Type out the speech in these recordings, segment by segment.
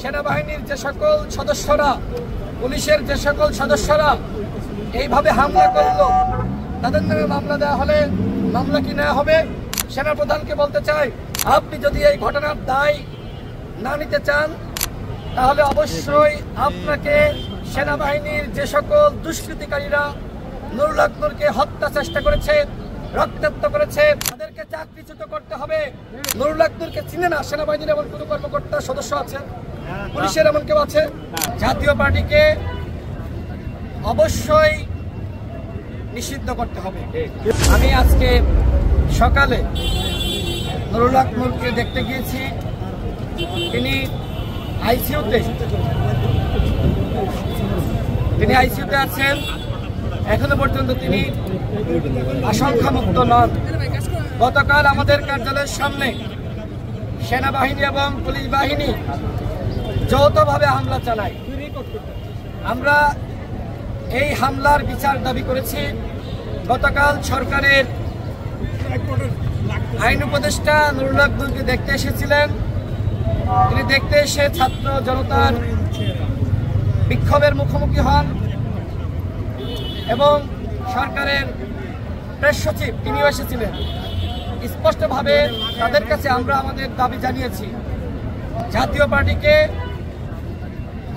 সেনাবাহিনীর যে সকল সদস্যরা, পুলিশের যে সকল সদস্যরা এইভাবে হামলা করলো, তাদের নামে মামলা দেওয়া হলে মামলা কি নেওয়া হবে? সেনাপ্রধানকে বলতে চাই, আপনি যদি এই ঘটনার দায় না নিতে চান তাহলে অবশ্যই আপনাকে সেনাবাহিনীর যে সকল দুষ্কৃতিকারীরা নুরুল হক নূরকে হত্যা চেষ্টা করেছে, রক্তাক্ত করেছে, তাদেরকে চাকরিচ্যুত করতে হবে। নুরুল হক নূরকে চিনে না সেনাবাহিনীর এমন কোন কর্মকর্তা সদস্য আছে? পুলিশের এমন কেউ আছে? জাতীয় পার্টিকে অবশ্যই নিষিদ্ধ করতে হবে। আমি আজকে সকালে নুরুল হক নূরকে দেখতে গিয়েছি। তিনি আইসিইউতে আছেন। এখনো পর্যন্ত তিনি আশঙ্কামুক্ত নন। গতকাল আমাদের কার্যালয়ের সামনে সেনাবাহিনী এবং পুলিশ বাহিনী যৌথভাবে হামলা চালায়। আমরা এই হামলার বিচার দাবি করেছি। গতকাল সরকারের আইন উপদেষ্টা নুরুল হক নূরকে দেখতে এসেছিলেন। তিনি দেখতে এসে ছাত্র জনতার বিক্ষোভের মুখোমুখি হন এবং সরকারের প্রেস সচিব তিনিও এসেছিলেন। স্পষ্টভাবে তাদের কাছে আমরা আমাদের দাবি জানিয়েছি, জাতীয় পার্টিকে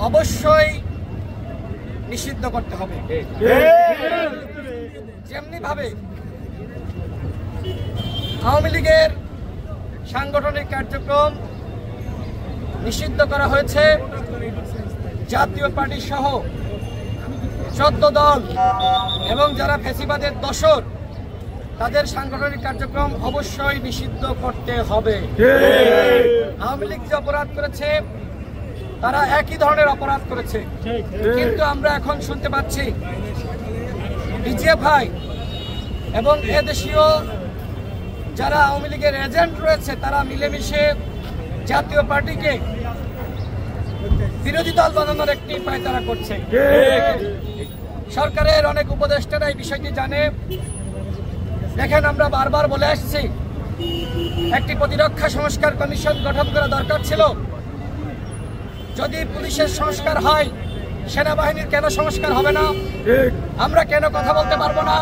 অবশ্যই নিষিদ্ধ করতে হবে। যেমনি ভাবে আওয়ামী লীগের সাংগঠনিক কার্যক্রম নিষিদ্ধ করা হয়েছে, জাতীয় পার্টি সহ 14 দল এবং যারা ফ্যাসিবাদের দোসর তাদের সাংগঠনিক কার্যক্রম অবশ্যই নিষিদ্ধ করতে হবে। আওয়ামী লীগ যে অপরাধ করেছে তারা একই ধরনের অপরাধ করেছে, কিন্তু আমরা এখন শুনতে পাচ্ছি ডিজিএফআই এবং এদেশীয় যারা আওয়ামী লীগের এজেন্ট রয়েছে তারা মিলেমিশে জাতীয় পার্টিকে বিরোধী দল বানানোর একটি পায়তারা করছে। সরকারের অনেক উপদেষ্টারা এই বিষয়টি জানে। দেখেন, আমরা বারবার বলে আসছি একটি প্রতিরক্ষা সংস্কার কমিশন গঠন করা দরকার ছিল। যদি পুলিশের সংস্কার হয়, সেনাবাহিনীর কেন সংস্কার হবে না? আমরা কেন কথা বলতে পারবো না?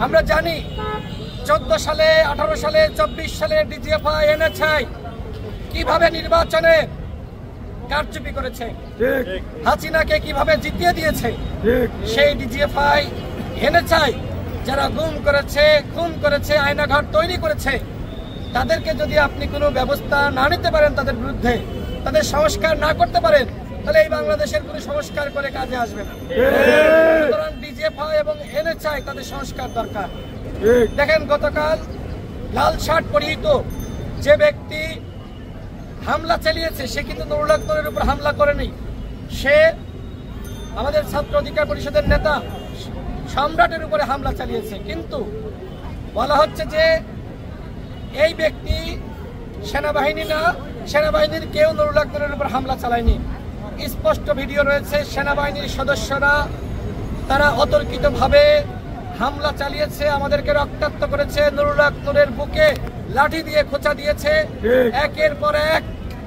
আমরা জানি 14 সালে, 18 সালে, 24 সালে ডিজিএফআই এনএসআই কিভাবে নির্বাচনে কারচুপি করেছে, হাসিনাকে কিভাবে জিতিয়ে দিয়েছে। সেই ডিজিএফআই এনএসআই যারা গুম করেছে, খুন করেছে, আয়নাঘর তৈরি করেছে, তাদেরকে যদি আপনি কোনো ব্যবস্থা না নিতে পারেন, তাদের বিরুদ্ধে তাদের সংস্কার না করতে পারেন, তাহলে এই বাংলাদেশের কোনো সংস্কার করে কাজে আসবে না। সুতরাং ডিজিএফআই এবং এনএসআই তাদের সংস্কার দরকার। দেখেন, গতকাল লাল শার্ট পরিহিত যে ব্যক্তি হামলা চালিয়েছে সে কিন্তু নুরুল হক নূরের উপর হামলা করেনি। সে আমাদের ছাত্র অধিকার পরিষদের নেতা সম্রাটের উপরে হামলা চালিয়েছে। কিন্তু বলা হচ্ছে যে এই ব্যক্তি সেনাবাহিনী না, সেনাবাহিনীর কেউ নুরুল হক নূরের উপর হামলা চালায়নি। স্পষ্ট ভিডিও রয়েছে। সেনাবাহিনীর সদস্যরা তারা অতর্কিতভাবে হামলা চালিয়েছে, আমাদেরকে রক্তাক্ত করেছে, নুরুল হক নূরের বুকে লাঠি দিয়ে খোঁচা দিয়েছে, একের পর এক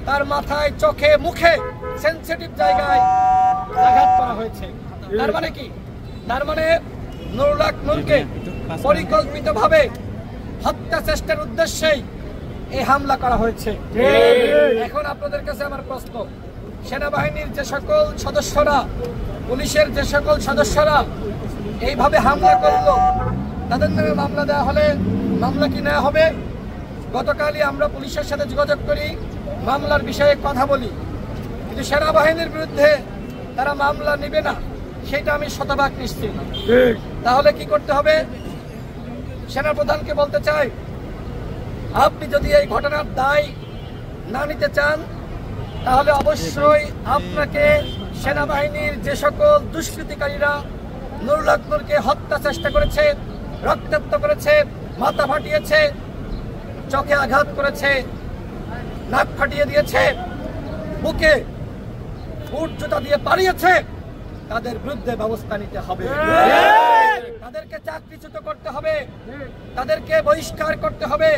তার মাথায়, চোখে, মুখে সেনসিটিভ জায়গায় আঘাত করা হয়েছে। তার মানে কি? তার মানে নুরুল হক নূরকে পরিকল্পিতভাবে হত্যা চেষ্টার উদ্দেশ্যেই এই হামলা করা হয়েছে। এখন আপনাদের কাছে আমার প্রশ্ন, সেনাবাহিনীর যে সকল সদস্যরা, পুলিশের যে সকল সদস্যরা এইভাবে হামলা করলো, তাদের নামে মামলা দেওয়া হলে মামলা কি নেওয়া হবে? গতকালই আমরা পুলিশের সাথে যোগাযোগ করি, মামলার বিষয়ে কথা বলি, কিন্তু সেনাবাহিনীর বিরুদ্ধে তারা মামলা নেবে না, সেটা আমি শতভাগ নিশ্চিত। তাহলে কি করতে হবে? সেনাপ্রধানকে বলতে চাই, আপনি যদি এই ঘটনার দায় না নিতে চান তাহলে অবশ্যই আপনাকে সেনাবাহিনীর যে সকল দুষ্কৃতিকারীরা নুরুল হক নূরকে হত্যা চেষ্টা করেছে, রক্তাক্ত করেছে, মাথা ফাটিয়েছে, চোখে আঘাত করেছে, নাক ফাটিয়ে দিয়েছে, বুকে বুট জুতা দিয়ে পালিয়েছে, তাদের বিরুদ্ধে ব্যবস্থা নিতে হবে। তাদেরকে চাকরিচ্যুত করতে হবে, তাদেরকে বহিষ্কার করতে হবে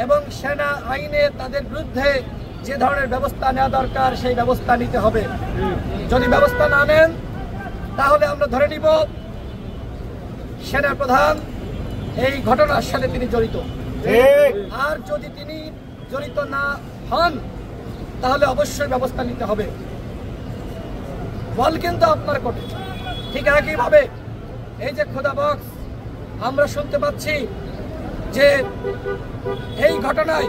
এবং সেনা আইনে তাদের বিরুদ্ধে যে ধরনের ব্যবস্থা নেওয়া দরকার সেই ব্যবস্থা নিতে হবে। যদি ব্যবস্থা না নেন তাহলে আমরা ধরে নিব সেনা প্রধান এই ঘটনার সাথে তিনি জড়িত। আর যদি তিনি জড়িত না হন তাহলে অবশ্যই ব্যবস্থা নিতে হবে। বল কিন্তু আপনার কোর্টে। ঠিক একইভাবে এই যে খোদা বক্স আমরা শুনতে পাচ্ছি যে এই ঘটনায়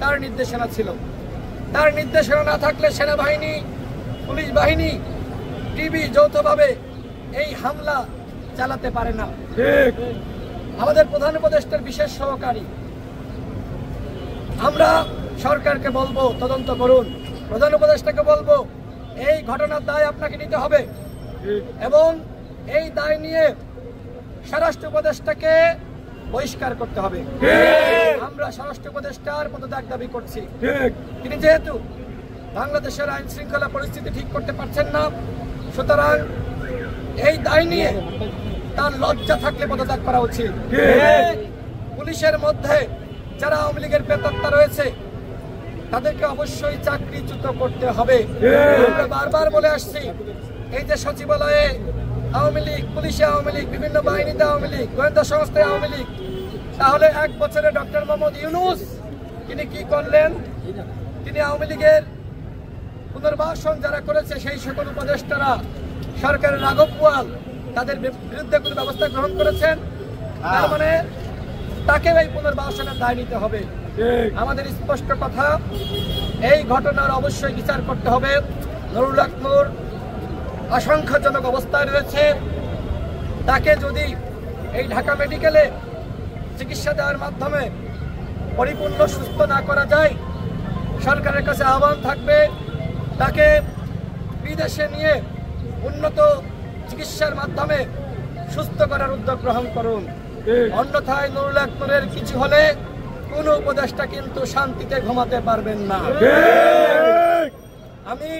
তার নির্দেশনা ছিল। তার নির্দেশনা না থাকলে সেনাবাহিনী, পুলিশ বাহিনী, টিভি যৌথভাবে এই হামলা চালাতে পারে না। আমাদের প্রধান উপদেষ্টার বিশেষ সহকারী, আমরা সরকারকে বলবো তদন্ত করুন। প্রধান উপদেষ্টাকে বলবো এই ঘটনার দায় আপনাকে নিতে হবে এবং এই দায় নিয়ে স্বরাষ্ট্র উপদেষ্টাকে বহিষ্কার করতে হবে। আমরা স্বরাষ্ট্র উপদেষ্টার পদত্যাগ দাবি করছি। তিনি যেহেতু বাংলাদেশের আইন শৃঙ্খলা পরিস্থিতি ঠিক করতে পারছেন না, সুতরাং এই দায় নিয়ে তার লজ্জা থাকলে পদত্যাগ করা উচিত। পুলিশের মধ্যে যারা আওয়ামী লীগের প্রেতাত্মা রয়েছে তাদেরকে অবশ্যই চাকরিচ্যুত করতে হবে। আমরা বারবার বলে আসছি এই যে সচিবালয়ে আওয়ামী লীগ, পুলিশে আওয়ামী লীগ, বিভিন্ন বাহিনীতে আওয়ামী লীগ, গোয়েন্দা সংস্থায় আওয়ামী লীগ, তাহলে 1 বছরে ডক্টর মোহাম্মদ ইউনূস তিনি কি করলেন? তিনি আওয়ামী লীগের পুনর্বাসন যারা করেছে সেই সকল উপদেষ্টারা সরকারের রাঘব বোয়াল তাদের বিরুদ্ধে কোনো ব্যবস্থা গ্রহণ করেছেন। তার মানে তাকেও এই পুনর্বাসনের দায় নিতে হবে। আমাদের স্পষ্ট কথা, এই ঘটনার অবশ্যই বিচার করতে হবে। নুরুল হক নূর আশঙ্কাজনক অবস্থায় রয়েছে। তাকে যদি এই ঢাকা মেডিকেলে চিকিৎসা দেওয়ার মাধ্যমে পরিপূর্ণ সুস্থ না করা যায়, সরকারের কাছে আহ্বান থাকবে তাকে বিদেশে নিয়ে উন্নত চিকিৎসার মাধ্যমে সুস্থ করার উদ্যোগ গ্রহণ করুন। অন্যথায় নুরুল হক নূরের কিছু হলে কোন উপদেষ্টা কিন্তু শান্তিতে ঘুমাতে পারবেন না। আমি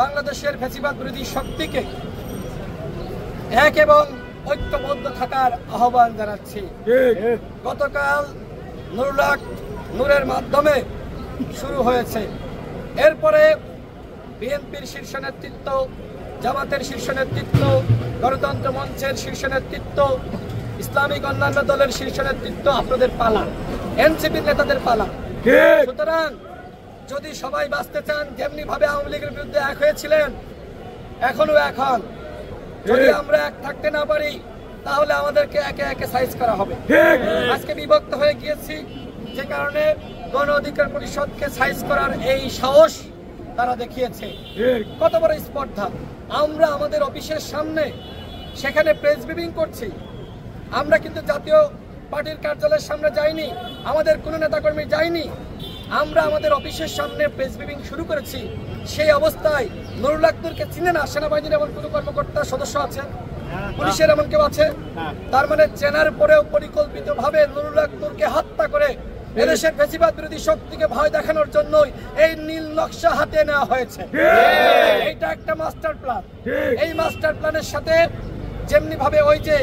বাংলাদেশের ফ্যাসিবাদ বিরোধী শক্তিকে এক এবং ঐক্যবদ্ধ থাকার আহ্বান জানাচ্ছি। গতকাল নুরুল হক নূরের মাধ্যমে শুরু হয়েছে, এরপরে বিএনপির শীর্ষ নেতৃত্ব, জামাতের শীর্ষ নেতৃত্ব, গণতন্ত্র মঞ্চের শীর্ষ নেতৃত্ব, ইসলামিক অন্যান্য দলের শীর্ষ নেতৃত্ব, আপনাদের পালা, এনসিপির নেতাদের পালা। সুতরাং যদি সবাই বাঁচতে চান, যেমনি ভাবে আওয়ামী লীগের বিরুদ্ধে এক হয়েছিলেন এখনো এখন, যদি আমরা এক থাকতে না পারি তাহলে আমাদেরকে একে একে সাইজ করা হবে। আজকে বিভক্ত হয়ে গিয়েছি, যে কারণে গণ অধিকার পরিষদকে সাইজ করার এই সাহস তারা দেখিয়েছে। কত বড় স্পর্ধা! আমরা আমাদের অফিসের সামনে সেখানে প্রেস ব্রিফিং করছি। আমরা কিন্তু জাতীয় পার্টির কার্যালয়ের সামনে যাইনি, আমাদের কোনো নেতাকর্মী যায়নি। আমরা আমাদের অফিসের সামনে প্রেস ব্রিফিং শুরু করেছি। সেই অবস্থায় নুরুল হক নূরকে চিনে না সেনাবাহিনীর এমন কোনো কর্মকর্তা সদস্য আছে? পুলিশের এমন কেউ আছে? তার মানে চেনার পরেও পরিকল্পিতভাবে নুরুল হক নূরকে হত্যা করে এদেশের ফ্যাসিবাদ বিরোধী শক্তিকে ভয় দেখানোর জন্যই এই নীল নকশা হাতে নেওয়া হয়েছে। এইটা একটা মাস্টার প্ল্যান। এই মাস্টার প্ল্যানের সাথে যেমনি ভাবে ওই যে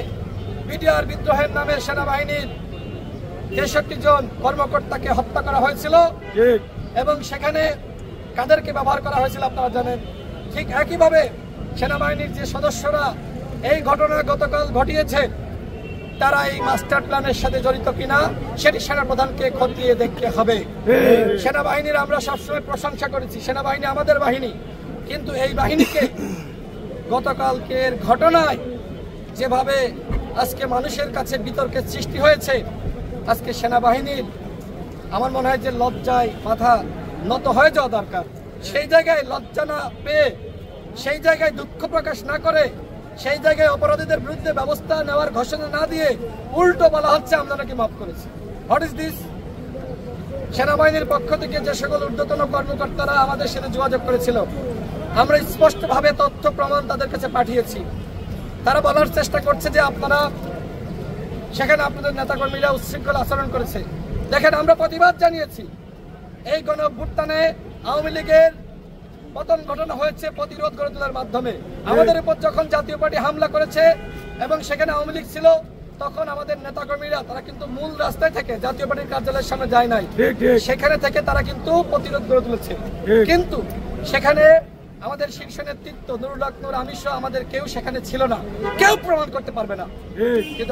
বিডিআর বিদ্রোহের নামে সেনাবাহিনীর 63 জন কর্মকর্তাকে হত্যা করা হয়েছিল এবং সেখানে কাদেরকে ব্যবহার করা হয়েছিল আপনারা জানেন। ঠিক একইভাবে সেনাবাহিনীর যে সদস্যরা এই ঘটনা গতকাল ঘটিয়েছে তারা এই মাস্টার প্ল্যানের সাথে জড়িত কিনা সেটি সেনাপ্রধানকে খতিয়ে দেখতে হবে। সেনাবাহিনীর আমরা সবসময় প্রশংসা করেছি, সেনাবাহিনী আমাদের বাহিনী, কিন্তু এই বাহিনীকে গতকালকের ঘটনায় যেভাবে আজকে মানুষের কাছে বিতর্কের সৃষ্টি হয়েছে, আজকে সেনাবাহিনীর আমার মনে হয় যে লজ্জায় মাথা নত হয়ে যাওয়া দরকার। সেই জায়গায় লজ্জা না পেয়ে, সেই জায়গায় দুঃখ প্রকাশ না করে, সেই জায়গায় অপরাধীদের বিরুদ্ধে ব্যবস্থা নেওয়ার ঘোষণা না দিয়ে উল্টো বলা হচ্ছে আমরা নাকি মাফ করেছি। What is this? সেনাবাহিনীর পক্ষ থেকে যে সকল ঊর্ধ্বতন কর্মকর্তারা আমাদের সাথে যোগাযোগ করেছিল, আমরা স্পষ্টভাবে তথ্য প্রমাণ তাদের কাছে পাঠিয়েছি। তারা বলার চেষ্টা করছে যে আপনারা সেখানে আপনাদের নেতাকর্মীরা উচ্ছৃঙ্খল আচরণ করেছে। দেখেন, আমরা প্রতিবাদ জানিয়েছি। এই গণ অভ্যুত্থানে আওয়ামী লীগের পতন ঘটনা হয়েছে প্রতিরোধ গড়ে তোলার মাধ্যমে। আমাদের উপর যখন জাতীয় পার্টি হামলা করেছে এবং সেখানে আওয়ামী লীগ ছিল, তখন আমাদের নেতাকর্মীরা তারা কিন্তু মূল রাস্তায় থেকে জাতীয় পার্টির কার্যালয়ের সামনে যায় নাই, সেখানে থেকে তারা কিন্তু প্রতিরোধ গড়ে তুলেছে। কিন্তু সেখানে আমাদের শীর্ষ নেতৃত্ব নুরুল হক নূর, আমির সহ আমাদের কেউ সেখানে ছিল না, কেউ প্রমাণ করতে পারবে না। কিন্তু